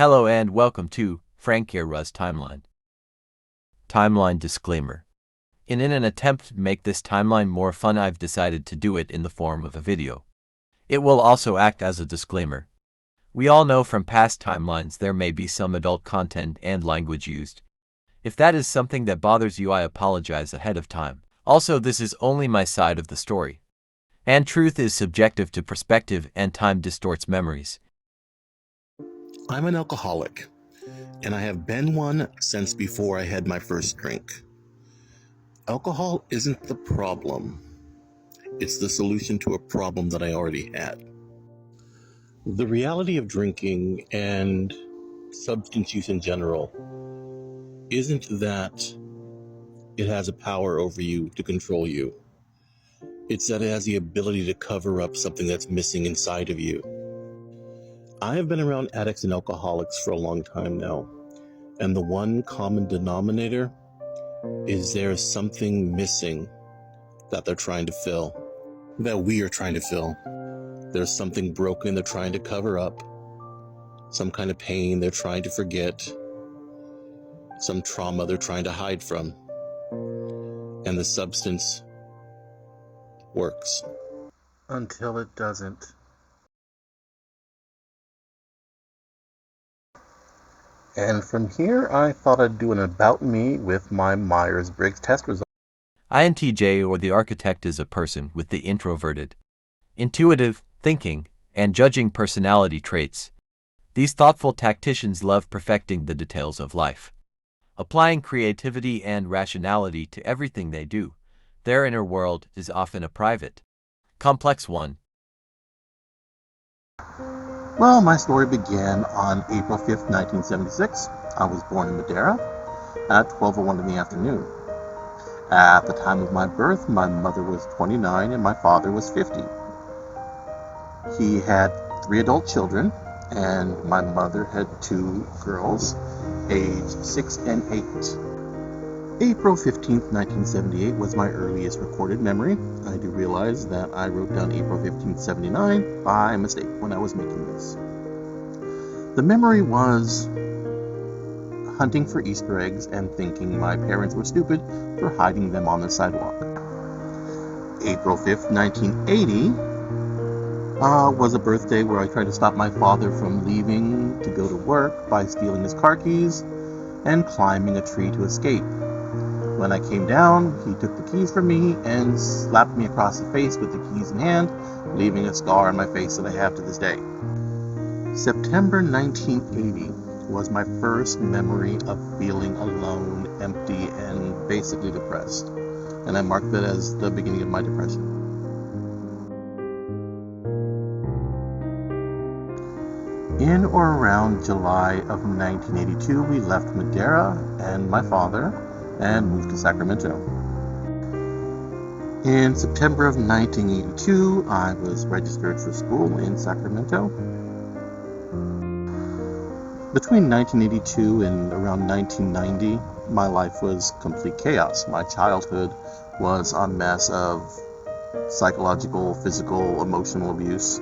Hello and welcome to Guerra's Timeline. Timeline disclaimer. In an attempt to make this timeline more fun, I've decided to do it in the form of a video. It will also act as a disclaimer. We all know from past timelines there may be some adult content and language used. If that is something that bothers you, I apologize ahead of time. Also, this is only my side of the story. And truth is subjective to perspective, and time distorts memories. I'm an alcoholic, and I have been one since before I had my first drink. Alcohol isn't the problem. It's the solution to a problem that I already had. The reality of drinking and substance use in general isn't that it has a power over you to control you. It's that it has the ability to cover up something that's missing inside of you. I have been around addicts and alcoholics for a long time now, and the one common denominator is there's something missing that they're trying to fill, that we are trying to fill. There's something broken they're trying to cover up, some kind of pain they're trying to forget, some trauma they're trying to hide from, and the substance works. Until it doesn't. And from here, I thought I'd do an about me with my Myers-Briggs test result. INTJ, or the architect, is a person with the introverted, intuitive, thinking, and judging personality traits. These thoughtful tacticians love perfecting the details of life, applying creativity and rationality to everything they do. Their inner world is often a private, complex one. Well, my story began on April 5th, 1976. I was born in Madeira at 12:01 in the afternoon. At the time of my birth, my mother was 29 and my father was 50. He had 3 adult children, and my mother had 2 girls, aged 6 and 8. April 15th, 1978 was my earliest recorded memory. I do realize that I wrote down April 15th, 79 by mistake when I was making this. The memory was hunting for Easter eggs and thinking my parents were stupid for hiding them on the sidewalk. April 5th, 1980 was a birthday where I tried to stop my father from leaving to go to work by stealing his car keys and climbing a tree to escape. When I came down, he took the keys from me and slapped me across the face with the keys in hand, leaving a scar on my face that I have to this day. September 1980 was my first memory of feeling alone, empty, and basically depressed, and I marked that as the beginning of my depression. In or around July of 1982, we left Madeira and my father and moved to Sacramento. In September of 1982, I was registered for school in Sacramento. Between 1982 and around 1990, my life was complete chaos. My childhood was a mess of psychological, physical, emotional abuse.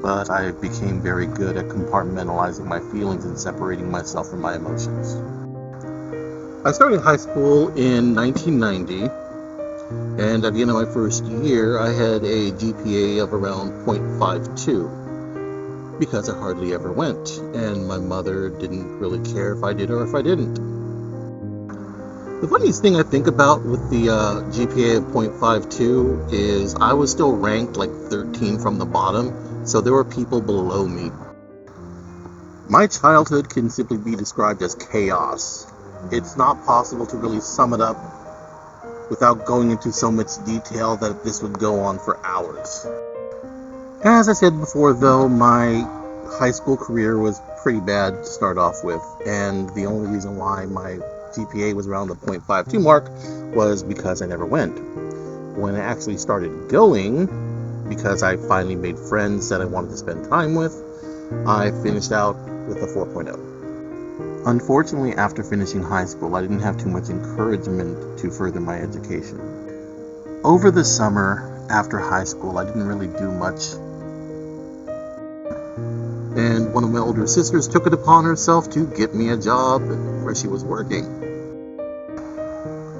But I became very good at compartmentalizing my feelings and separating myself from my emotions. I started high school in 1990, and at the end of my first year, I had a GPA of around 0.52, because I hardly ever went, and my mother didn't really care if I did or if I didn't. The funniest thing I think about with the GPA of 0.52 is I was still ranked like 13 from the bottom, so there were people below me. My childhood can simply be described as chaos. It's not possible to really sum it up without going into so much detail that this would go on for hours. As I said before, though, my high school career was pretty bad to start off with, and the only reason why my GPA was around the 0.52 mark was because I never went. When I actually started going, because I finally made friends that I wanted to spend time with, I finished out with a 4.0. Unfortunately, after finishing high school, I didn't have too much encouragement to further my education. Over the summer, after high school, I didn't really do much. and one of my older sisters took it upon herself to get me a job where she was working.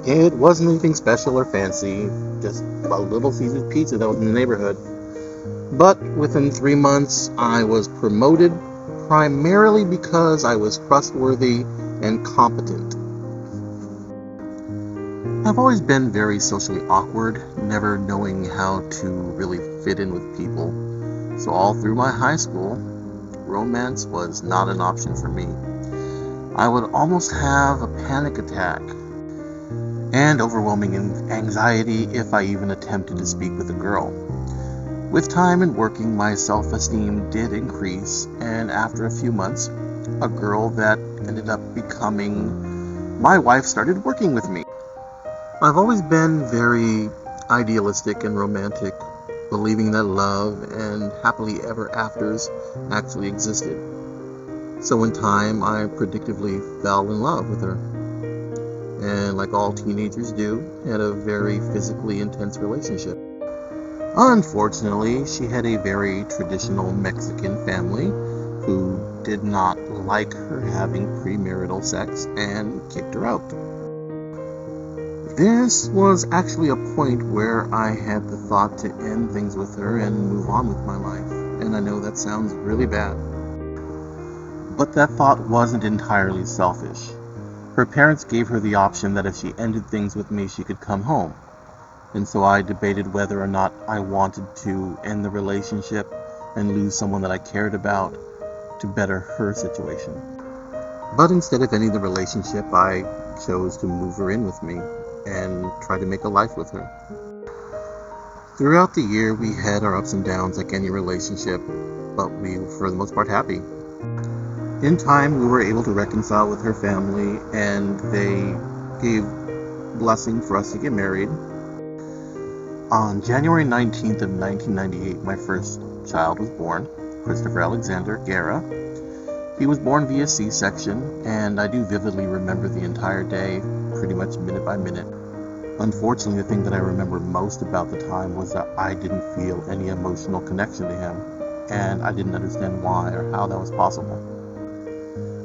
It wasn't anything special or fancy, just a Little Caesar's pizza that was in the neighborhood. But within 3 months, I was promoted primarily because I was trustworthy and competent. I've always been very socially awkward, never knowing how to really fit in with people. So all through my high school, romance was not an option for me. I would almost have a panic attack and overwhelming anxiety if I even attempted to speak with a girl. With time and working, my self-esteem did increase, and after a few months, a girl that ended up becoming my wife started working with me. I've always been very idealistic and romantic, believing that love and happily ever afters actually existed. So in time, I predictably fell in love with her. And like all teenagers do, had a very physically intense relationship. Unfortunately, she had a very traditional Mexican family who did not like her having premarital sex and kicked her out. This was actually a point where I had the thought to end things with her and move on with my life. And I know that sounds really bad. But that thought wasn't entirely selfish. Her parents gave her the option that if she ended things with me, she could come home. And so I debated whether or not I wanted to end the relationship and lose someone that I cared about to better her situation. But instead of ending the relationship, I chose to move her in with me and try to make a life with her. Throughout the year, we had our ups and downs like any relationship, but we were for the most part happy. In time, we were able to reconcile with her family, and they gave blessing for us to get married. On January 19th of 1998, my first child was born, Christopher Alexander Guerra. He was born via C-section, and I do vividly remember the entire day, pretty much minute by minute. Unfortunately, the thing that I remember most about the time was that I didn't feel any emotional connection to him, and I didn't understand why or how that was possible.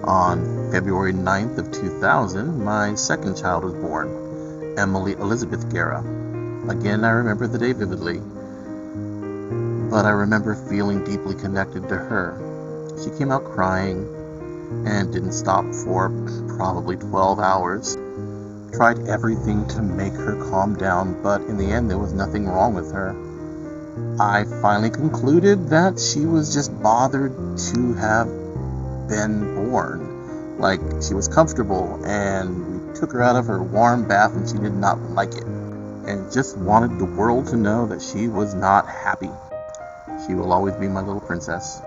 On February 9th of 2000, my second child was born, Emily Elizabeth Guerra. Again, I remember the day vividly, but I remember feeling deeply connected to her. She came out crying and didn't stop for probably 12 hours. Tried everything to make her calm down, but in the end there was nothing wrong with her. I finally concluded that she was just bothered to have been born. Like, she was comfortable, and we took her out of her warm bath and she did not like it, and just wanted the world to know that she was not happy. She will always be my little princess.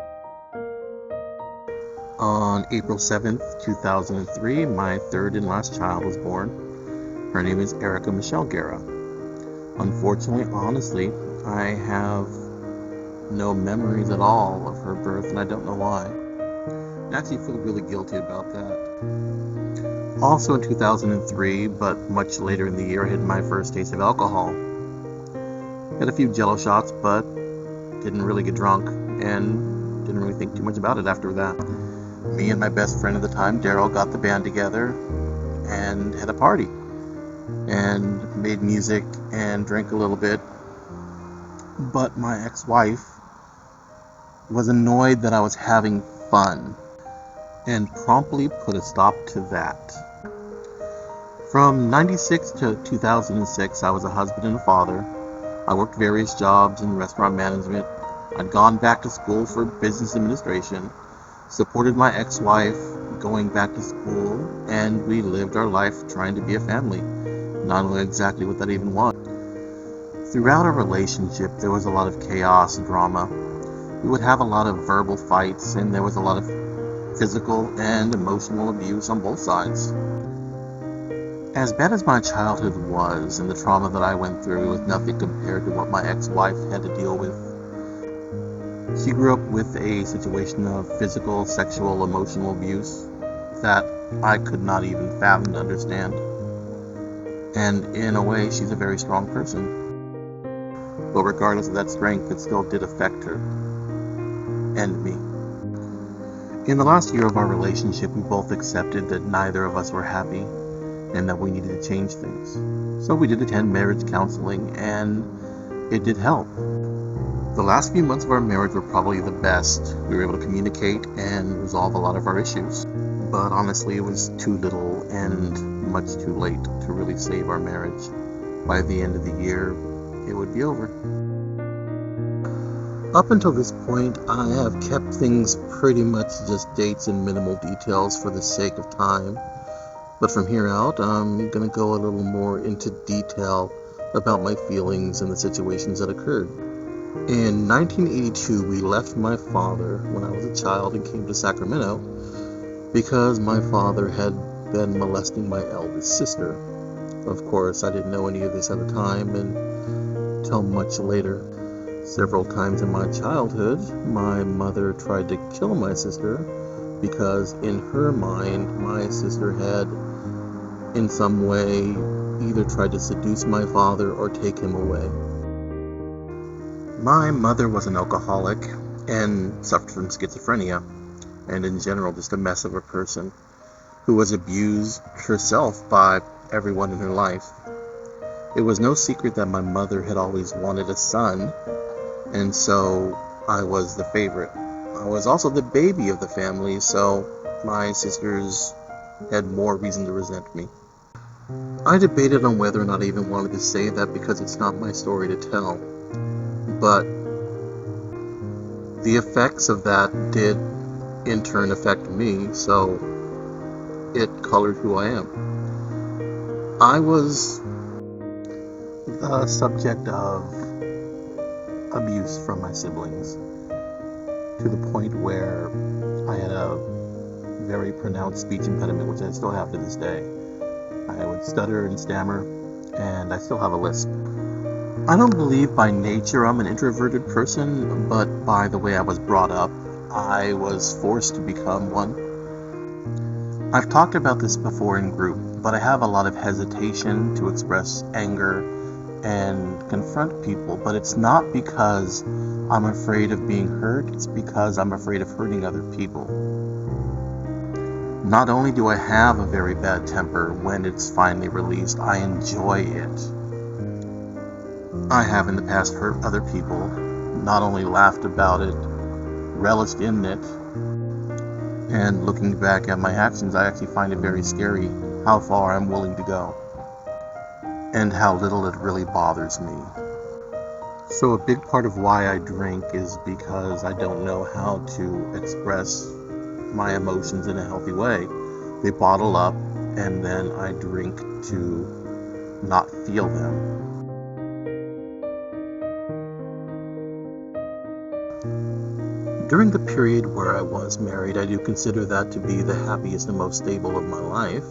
On April 7th, 2003, my third and last child was born. Her name is Erica Michelle Guerra. Unfortunately, honestly, I have no memories at all of her birth, and I don't know why. I actually feel really guilty about that. Also in 2003, but much later in the year, I had my first taste of alcohol. Had a few Jello shots, but didn't really get drunk, and didn't really think too much about it after that. Me and my best friend at the time, Daryl, got the band together and had a party and made music and drank a little bit. But my ex-wife was annoyed that I was having fun and promptly put a stop to that. From 96 to 2006, I was a husband and a father. I worked various jobs in restaurant management. I'd gone back to school for business administration, supported my ex-wife going back to school, and we lived our life trying to be a family. Not knowing exactly what that even was. Throughout our relationship, there was a lot of chaos and drama. We would have a lot of verbal fights, and there was a lot of physical and emotional abuse on both sides. As bad as my childhood was, and the trauma that I went through, was nothing compared to what my ex-wife had to deal with. She grew up with a situation of physical, sexual, emotional abuse that I could not even fathom to understand. And in a way, she's a very strong person. But regardless of that strength, it still did affect her and me. In the last year of our relationship, we both accepted that neither of us were happy and that we needed to change things. So we did attend marriage counseling, and it did help. The last few months of our marriage were probably the best. We were able to communicate and resolve a lot of our issues. But honestly, it was too little and much too late to really save our marriage. By the end of the year, it would be over. Up until this point, I have kept things pretty much just dates and minimal details for the sake of time. But from here out, I'm going to go a little more into detail about my feelings and the situations that occurred. In 1982, we left my father when I was a child and came to Sacramento because my father had been molesting my eldest sister. Of course, I didn't know any of this at the time until much later. Several times in my childhood, my mother tried to kill my sister because in her mind, my sister had in some way either tried to seduce my father or take him away. My mother was an alcoholic and suffered from schizophrenia, and in general just a mess of a person who was abused herself by everyone in her life. It was no secret that my mother had always wanted a son, and so I was the favorite. I was also the baby of the family, so my sisters had more reason to resent me. I debated on whether or not I even wanted to say that because it's not my story to tell. But the effects of that did in turn affect me, so it colored who I am. I was the subject of abuse from my siblings to the point where I had a very pronounced speech impediment, which I still have to this day. I would stutter and stammer, and I still have a lisp. I don't believe by nature I'm an introverted person, but by the way I was brought up, I was forced to become one. I've talked about this before in group, but I have a lot of hesitation to express anger and confront people, but it's not because I'm afraid of being hurt, it's because I'm afraid of hurting other people. Not only do I have a very bad temper when it's finally released, I enjoy it. I have in the past hurt other people, not only laughed about it, relished in it, and looking back at my actions, I actually find it very scary how far I'm willing to go, and how little it really bothers me. So a big part of why I drink is because I don't know how to express my emotions in a healthy way. They bottle up, and then I drink to not feel them. During the period where I was married, I do consider that to be the happiest and most stable of my life.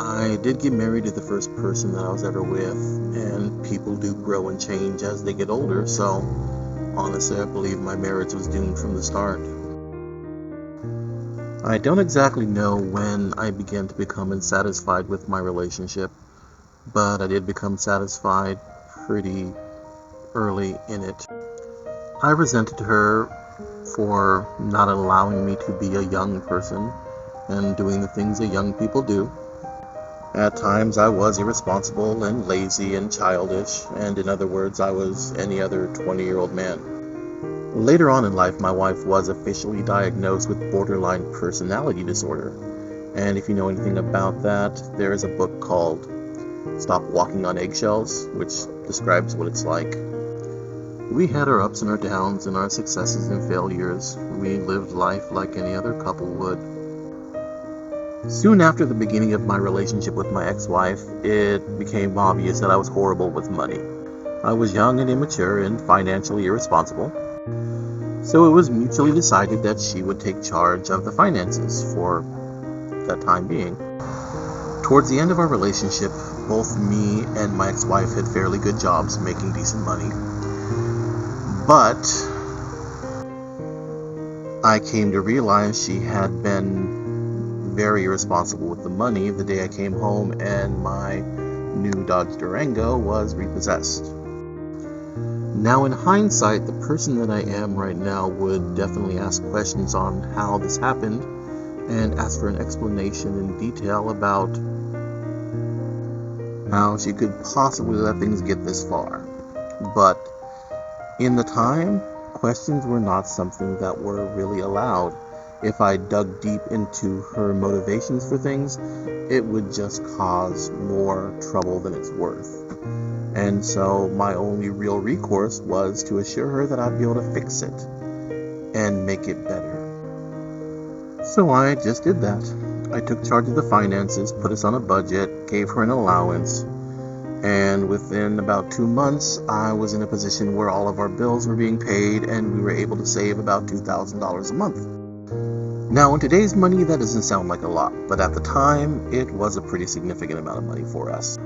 I did get married to the first person that I was ever with, and people do grow and change as they get older, so honestly I believe my marriage was doomed from the start. I don't exactly know when I began to become unsatisfied with my relationship, but I did become satisfied pretty early in it. I resented her for not allowing me to be a young person and doing the things that young people do. At times I was irresponsible and lazy and childish, and in other words, I was any other 20-year-old man. Later on in life, my wife was officially diagnosed with borderline personality disorder, and if you know anything about that, there is a book called Stop Walking on Eggshells, which describes what it's like. We had our ups and our downs and our successes and failures. We lived life like any other couple would. Soon after the beginning of my relationship with my ex-wife, it became obvious that I was horrible with money. I was young and immature and financially irresponsible. So it was mutually decided that she would take charge of the finances for that time being. Towards the end of our relationship, both me and my ex-wife had fairly good jobs making decent money. But I came to realize she had been very irresponsible with the money the day I came home and my new Dodge Durango was repossessed. Now in hindsight, the person that I am right now would definitely ask questions on how this happened and ask for an explanation in detail about how she could possibly let things get this far. But in the time, questions were not something that were really allowed. If I dug deep into her motivations for things, it would just cause more trouble than it's worth. And so my only real recourse was to assure her that I'd be able to fix it and make it better. So I just did that. I took charge of the finances, put us on a budget, gave her an allowance, and within about 2 months, I was in a position where all of our bills were being paid and we were able to save about $2,000 a month. Now, in today's money, that doesn't sound like a lot, but at the time, it was a pretty significant amount of money for us.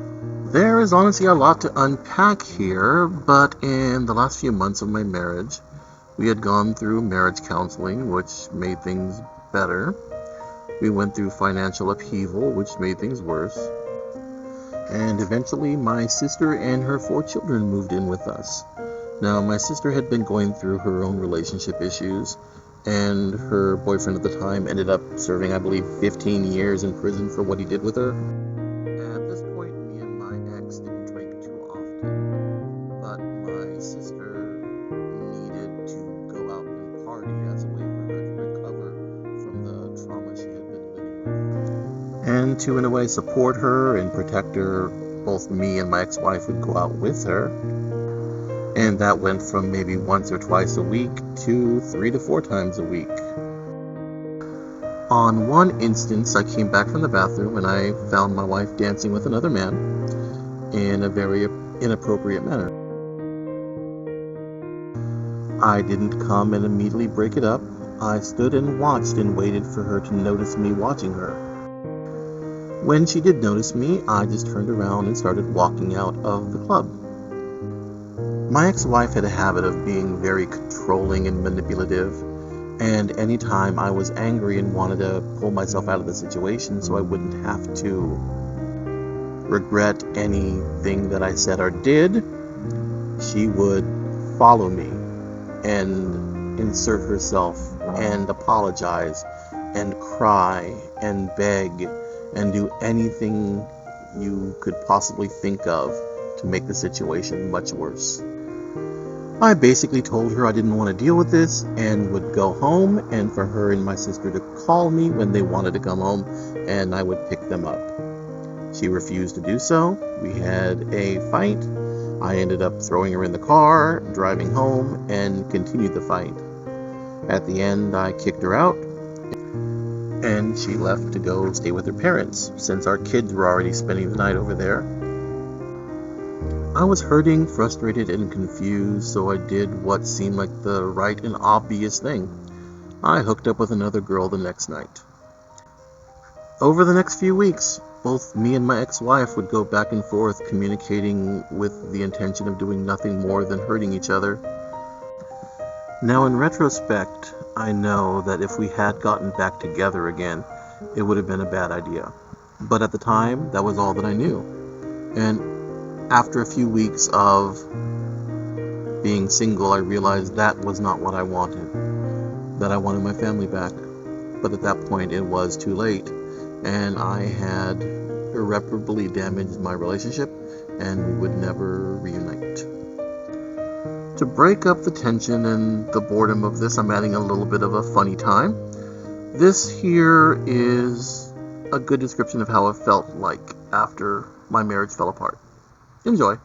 There is honestly a lot to unpack here, but in the last few months of my marriage, we had gone through marriage counseling, which made things better. We went through financial upheaval, which made things worse. And eventually, my sister and her 4 children moved in with us. Now, my sister had been going through her own relationship issues, and her boyfriend at the time ended up serving, I believe, 15 years in prison for what he did with her. At this point, me and my ex didn't drink too often, but my sister needed to go out and party as a way for her to recover from the trauma she had been living with. And to, in a way, support her and protect her, both me and my ex-wife would go out with her. And that went from maybe once or twice a week to 3 to 4 times a week. On one instance, I came back from the bathroom and I found my wife dancing with another man in a very inappropriate manner. I didn't come and immediately break it up. I stood and watched and waited for her to notice me watching her. When she did notice me, I just turned around and started walking out of the club. My ex-wife had a habit of being very controlling and manipulative, and anytime I was angry and wanted to pull myself out of the situation so I wouldn't have to regret anything that I said or did, she would follow me and insert herself and apologize and cry and beg and do anything you could possibly think of to make the situation much worse. I basically told her I didn't want to deal with this and would go home, and for her and my sister to call me when they wanted to come home, and I would pick them up. She refused to do so. We had a fight. I ended up throwing her in the car, driving home, and continued the fight. At the end, I kicked her out, and she left to go stay with her parents, since our kids were already spending the night over there. I was hurting, frustrated, and confused, so I did what seemed like the right and obvious thing. I hooked up with another girl the next night. Over the next few weeks, both me and my ex-wife would go back and forth communicating with the intention of doing nothing more than hurting each other. Now, in retrospect, I know that if we had gotten back together again, it would have been a bad idea. But at the time, that was all that I knew. And after a few weeks of being single, I realized that was not what I wanted, that I wanted my family back. But at that point, it was too late, and I had irreparably damaged my relationship, and we would never reunite. To break up the tension and the boredom of this, I'm adding a little bit of a funny time. This here is a good description of how it felt like after my marriage fell apart. Enjoy.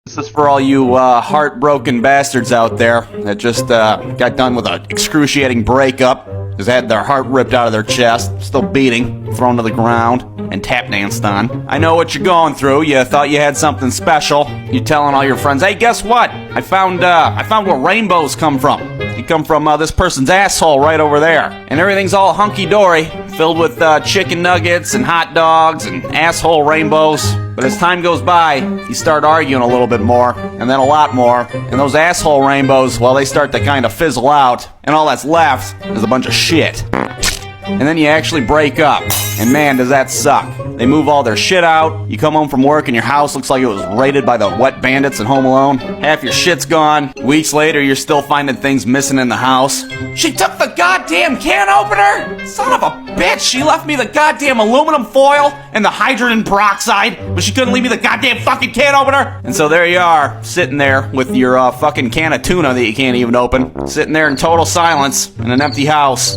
This is for all you heartbroken bastards out there that just got done with an excruciating breakup, just had their heart ripped out of their chest, still beating, thrown to the ground, and tap danced on. I know what you're going through. You thought you had something special. You're telling all your friends, "Hey, guess what? I found where rainbows come from. They come from this person's asshole right over there, and everything's all hunky-dory, filled with chicken nuggets and hot dogs and asshole rainbows." But as time goes by, you start arguing a little bit more, and then a lot more, and those asshole rainbows, well, they start to kind of fizzle out, and all that's left is a bunch of shit. And then you actually break up, and man, does that suck. They move all their shit out. You come home from work and your house looks like it was raided by the wet bandits in Home Alone. Half your shit's gone. Weeks later, you're still finding things missing in the house. She took the goddamn can opener! Son of a bitch! She left me the goddamn aluminum foil and the hydrogen peroxide, but she couldn't leave me the goddamn fucking can opener! And so there you are, sitting there with your fucking can of tuna that you can't even open. Sitting there in total silence in an empty house.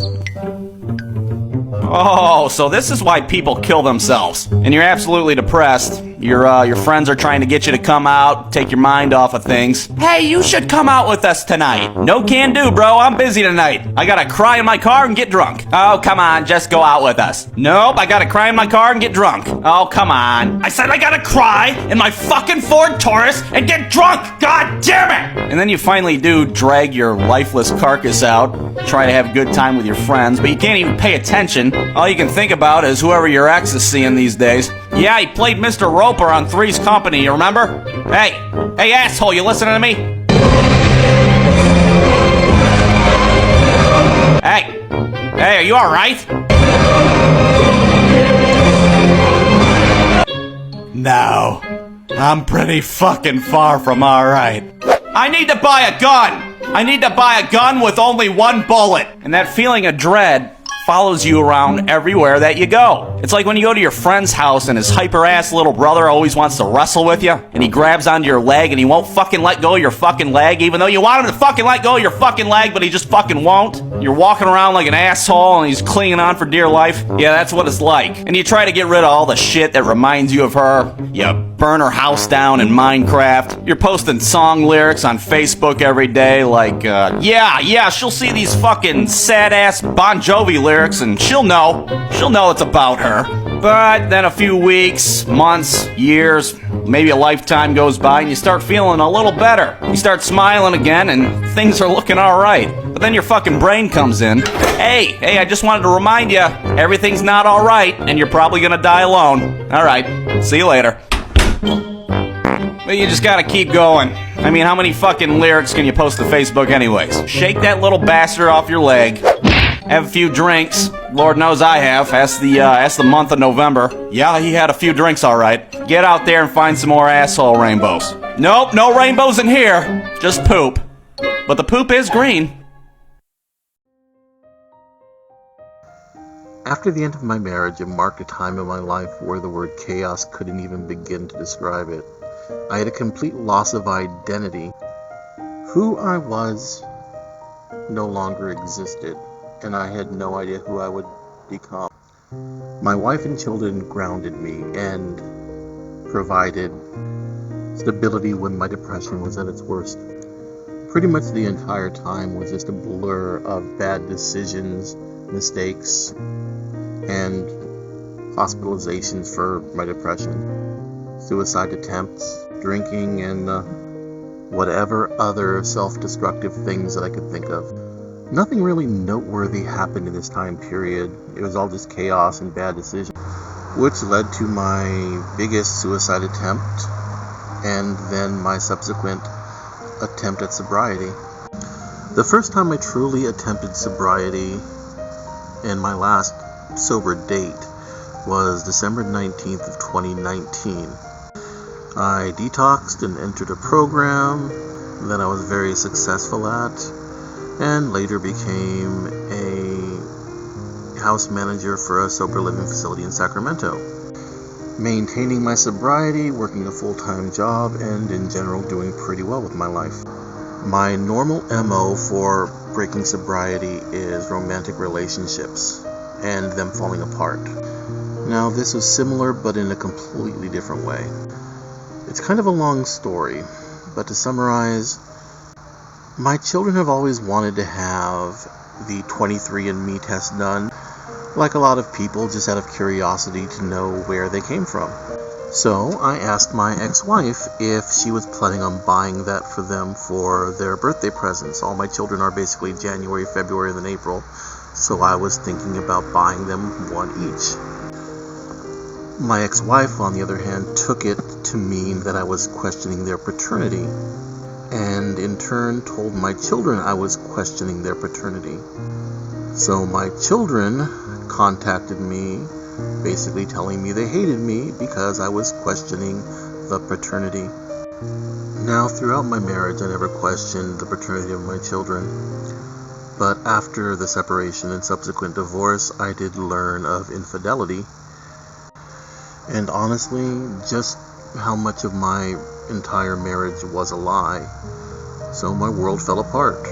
Oh, so this is why people kill themselves. And you're absolutely depressed. Your friends are trying to get you to come out, take your mind off of things. Hey, you should come out with us tonight. No can do, bro. I'm busy tonight. I gotta cry in my car and get drunk. Oh, come on, just go out with us. Nope, I gotta cry in my car and get drunk. Oh, come on. I said I gotta cry in my fucking Ford Taurus and get drunk. God damn it! And then you finally do drag your lifeless carcass out, try to have a good time with your friends, but you can't even pay attention. All you can think about is whoever your ex is seeing these days. Yeah, he played Mr. Roper on Three's Company, you remember? Hey, asshole, you listening to me? Hey, are you alright? No, I'm pretty fucking far from alright. I need to buy a gun! I need to buy a gun with only one bullet! And that feeling of dread follows you around everywhere that you go. It's like when you go to your friend's house and his hyper-ass little brother always wants to wrestle with you, and he grabs onto your leg and he won't fucking let go of your fucking leg, even though you want him to fucking let go of your fucking leg, but he just fucking won't. You're walking around like an asshole and he's clinging on for dear life. Yeah, that's what it's like. And you try to get rid of all the shit that reminds you of her. You burn her house down in Minecraft. You're posting song lyrics on Facebook every day like, yeah, she'll see these fucking sad-ass Bon Jovi lyrics and she'll know it's about her. But then a few weeks, months, years, maybe a lifetime goes by and you start feeling a little better. You start smiling again and things are looking alright. But then your fucking brain comes in. Hey, I just wanted to remind you, everything's not alright and you're probably gonna die alone. Alright, see you later. But you just gotta keep going. I mean, how many fucking lyrics can you post to Facebook anyways? Shake that little bastard off your leg. Have a few drinks. Lord knows I have. Ask the month of November. Yeah, he had a few drinks, all right. Get out there and find some more asshole rainbows. Nope, no rainbows in here. Just poop. But the poop is green. After the end of my marriage, it marked a time in my life where the word chaos couldn't even begin to describe it. I had a complete loss of identity. Who I was no longer existed, and I had no idea who I would become. My wife and children grounded me and provided stability when my depression was at its worst. Pretty much the entire time was just a blur of bad decisions, mistakes, and hospitalizations for my depression, suicide attempts, drinking, and whatever other self-destructive things that I could think of. Nothing really noteworthy happened in this time period. It was all just chaos and bad decisions, which led to my biggest suicide attempt and then my subsequent attempt at sobriety. The first time I truly attempted sobriety and my last sober date was December 19th of 2019. I detoxed and entered a program that I was very successful at, and later became a house manager for a sober living facility in Sacramento. Maintaining my sobriety, working a full-time job, and in general doing pretty well with my life. My normal MO for breaking sobriety is romantic relationships and them falling apart. Now this was similar but in a completely different way. It's kind of a long story, but to summarize, my children have always wanted to have the 23andMe test done, like a lot of people, just out of curiosity to know where they came from. So I asked my ex-wife if she was planning on buying that for them for their birthday presents. All my children are basically January, February, and then April, so I was thinking about buying them one each. My ex-wife, on the other hand, took it to mean that I was questioning their paternity, and in turn told my children I was questioning their paternity. So my children contacted me basically telling me they hated me because I was questioning the paternity. Now, throughout my marriage, I never questioned the paternity of my children, but after the separation and subsequent divorce, I did learn of infidelity, and honestly, just how much of my entire marriage was a lie. So my world fell apart.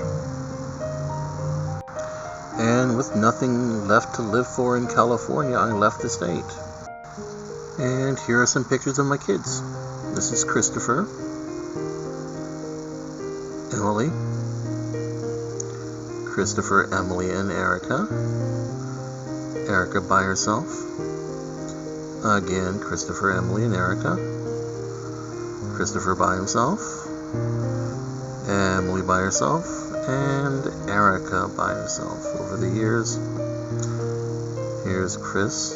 And with nothing left to live for in California, I left the state. And here are some pictures of my kids. This is Christopher, Emily, Christopher, Emily, and Erica. Erica by herself. Again, Christopher, Emily, and Erica. Christopher by himself. Emily by herself. And Erica by herself. Over the years, here's Chris.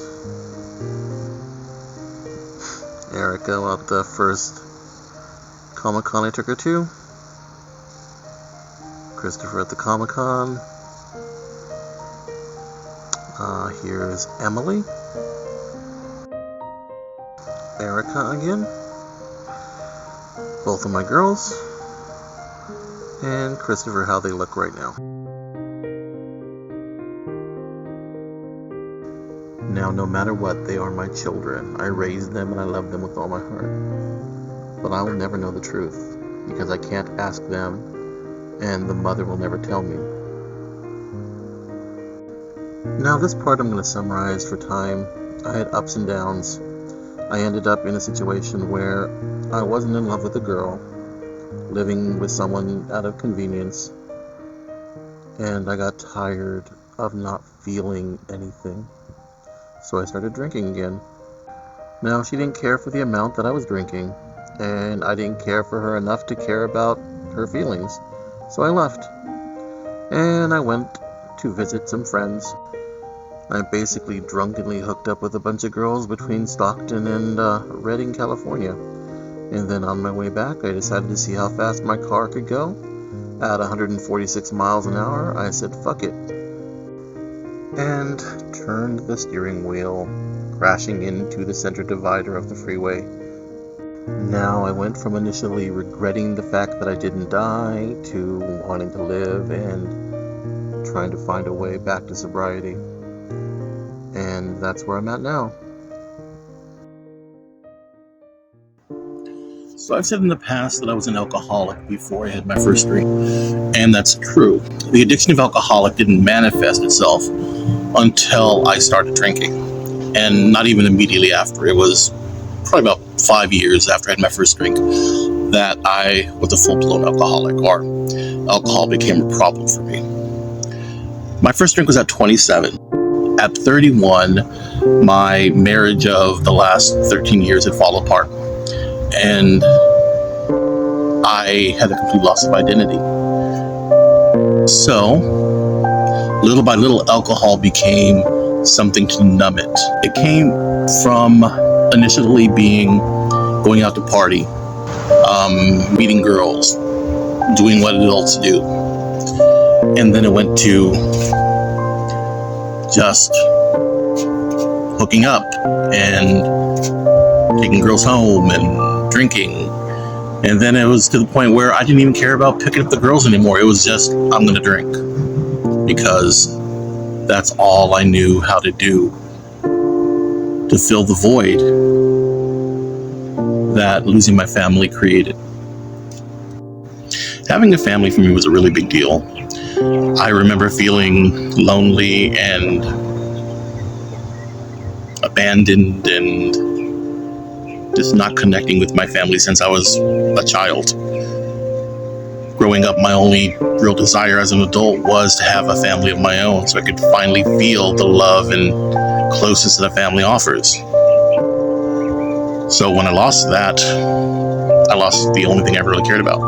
Erica at the first Comic-Con I took her to. Christopher at the Comic-Con. Here's Emily. Erica again. Both of my girls. And Christopher, how they look right now. Now, no matter what, they are my children. I raised them and I love them with all my heart. But I will never know the truth, because I can't ask them, and the mother will never tell me. Now, this part I'm going to summarize for time. I had ups and downs. I ended up in a situation where I wasn't in love with a girl, living with someone out of convenience, and I got tired of not feeling anything, so I started drinking again. Now, she didn't care for the amount that I was drinking, and I didn't care for her enough to care about her feelings, so I left, and I went to visit some friends. I basically drunkenly hooked up with a bunch of girls between Stockton and Redding, California. And then on my way back, I decided to see how fast my car could go. At 146 miles an hour, I said, fuck it. And turned the steering wheel, crashing into the center divider of the freeway. Now I went from initially regretting the fact that I didn't die to wanting to live and trying to find a way back to sobriety. And that's where I'm at now. So I've said in the past that I was an alcoholic before I had my first drink, and that's true. The addiction of alcoholic didn't manifest itself until I started drinking, and not even immediately after. It was probably about 5 years after I had my first drink that I was a full-blown alcoholic, or alcohol became a problem for me. My first drink was at 27. At 31, my marriage of the last 13 years had fallen apart, and I had a complete loss of identity. So, little by little, alcohol became something to numb it. It came from initially going out to party, meeting girls, doing what adults do. And then it went to just hooking up and taking girls home and drinking. And then it was to the point where I didn't even care about picking up the girls anymore. It was just, I'm going to drink, because that's all I knew how to do to fill the void that losing my family created. Having a family for me was a really big deal. I remember feeling lonely and abandoned and just not connecting with my family since I was a child. Growing up, my only real desire as an adult was to have a family of my own, so I could finally feel the love and closeness that a family offers. So when I lost that, I lost the only thing I ever really cared about.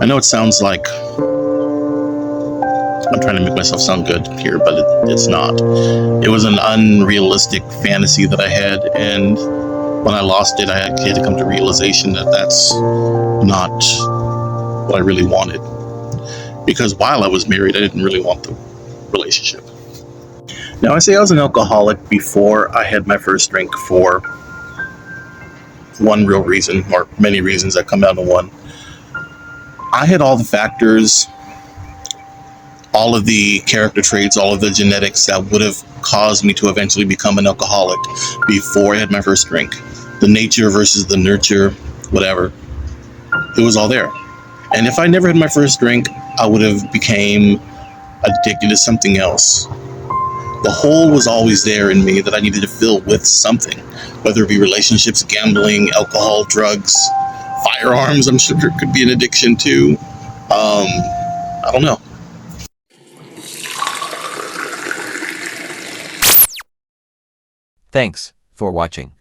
I know it sounds like I'm trying to make myself sound good here, but it's not. It was an unrealistic fantasy that I had, and when I lost it, I had to come to realization that that's not what I really wanted. Because while I was married, I didn't really want the relationship. Now, I say I was an alcoholic before I had my first drink for one real reason, or many reasons that come down to one. I had all the factors, all of the character traits, all of the genetics that would have caused me to eventually become an alcoholic before I had my first drink. The nature versus the nurture, whatever. It was all there. And if I never had my first drink, I would have became addicted to something else. The hole was always there in me that I needed to fill with something, whether it be relationships, gambling, alcohol, drugs, firearms. I'm sure there could be an addiction to. I don't know. Thanks for watching.